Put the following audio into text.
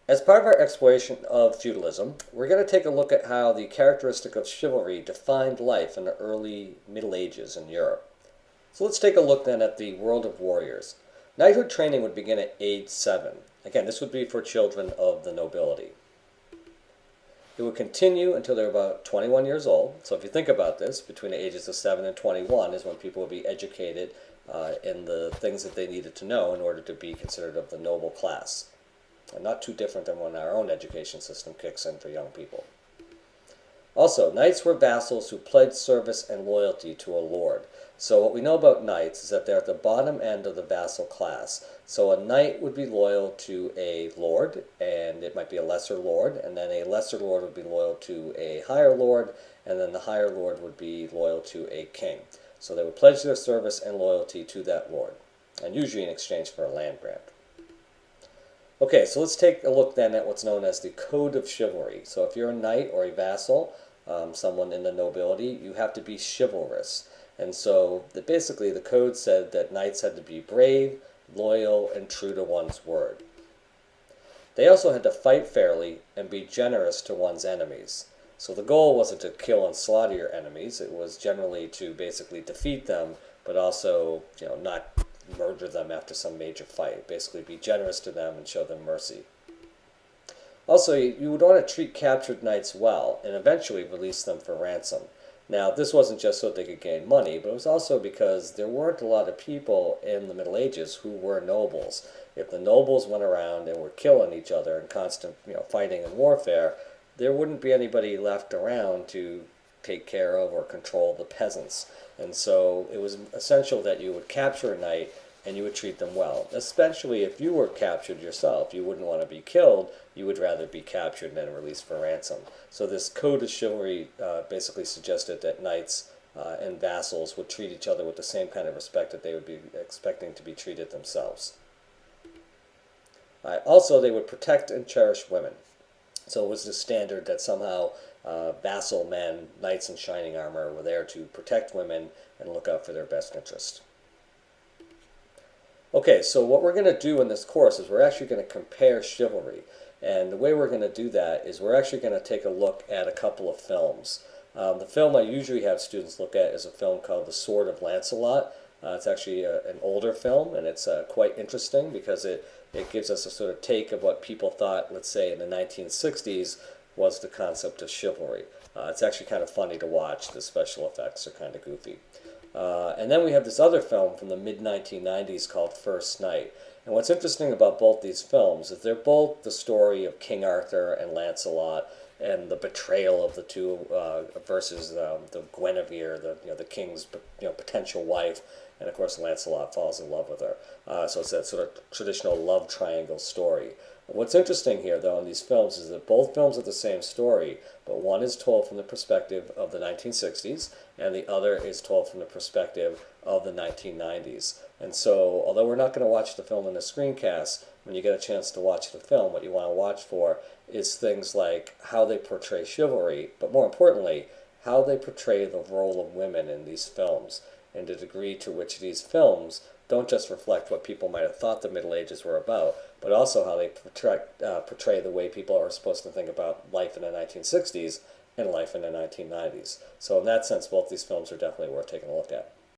As part of our exploration of feudalism, we're going to take a look at how the characteristic of chivalry defined life in the early Middle Ages in Europe. So let's take a look then at the world of warriors. Knighthood training would begin at age 7. Again, this would be for children of the nobility. It would continue until they're about 21 years old. So if you think about this, between the ages of 7 and 21 is when people would be educated in the things that they needed to know in order to be considered of the noble class. And not too different than when our own education system kicks in for young people. Also, knights were vassals who pledged service and loyalty to a lord. So what we know about knights is that they're at the bottom end of the vassal class. So a knight would be loyal to a lord, and it might be a lesser lord, and then a lesser lord would be loyal to a higher lord, and then the higher lord would be loyal to a king. So they would pledge their service and loyalty to that lord, and usually in exchange for a land grant. Okay, so let's take a look then at what's known as the Code of Chivalry. So if you're a knight or a vassal, someone in the nobility, you have to be chivalrous. And so basically the code said that knights had to be brave, loyal, and true to one's word. They also had to fight fairly and be generous to one's enemies. So the goal wasn't to kill and slaughter your enemies, it was generally to basically defeat them, but also, not murder them after some major fight. Basically be generous to them and show them mercy. Also, you would want to treat captured knights well and eventually release them for ransom. Now, this wasn't just so that they could gain money, but it was also because there weren't a lot of people in the Middle Ages who were nobles. If the nobles went around and were killing each other in constant, fighting and warfare, there wouldn't be anybody left around to take care of or control the peasants. And so it was essential that you would capture a knight and you would treat them well. Especially if you were captured yourself. You wouldn't want to be killed. You would rather be captured and then released for ransom. So this code of chivalry basically suggested that knights and vassals would treat each other with the same kind of respect that they would be expecting to be treated themselves. Also, they would protect and cherish women. So it was the standard that somehow vassal men, knights in shining armor, were there to protect women and look out for their best interest. Okay, so what we're going to do in this course is we're actually going to compare chivalry. And the way we're going to do that is we're actually going to take a look at a couple of films. The film I usually have students look at is a film called The Sword of Lancelot. It's actually an older film, and it's quite interesting because it gives us a sort of take of what people thought, let's say, in the 1960s was the concept of chivalry. It's actually kind of funny to watch. The special effects are kind of goofy. And then we have this other film from the mid-1990s called First Knight. And what's interesting about both these films is they're both the story of King Arthur and Lancelot and the betrayal of the two versus the Guinevere, the king's potential wife, and of course Lancelot falls in love with her. So it's that sort of traditional love triangle story. What's interesting here, though, in these films is that both films are the same story, but one is told from the perspective of the 1960s, and the other is told from the perspective of the 1990s. And so, although we're not going to watch the film in the screencast, when you get a chance to watch the film, what you want to watch for is things like how they portray chivalry, but more importantly, how they portray the role of women in these films, and the degree to which these films don't just reflect what people might have thought the Middle Ages were about, but also how they portray the way people are supposed to think about life in the 1960s and life in the 1990s. So in that sense, both these films are definitely worth taking a look at.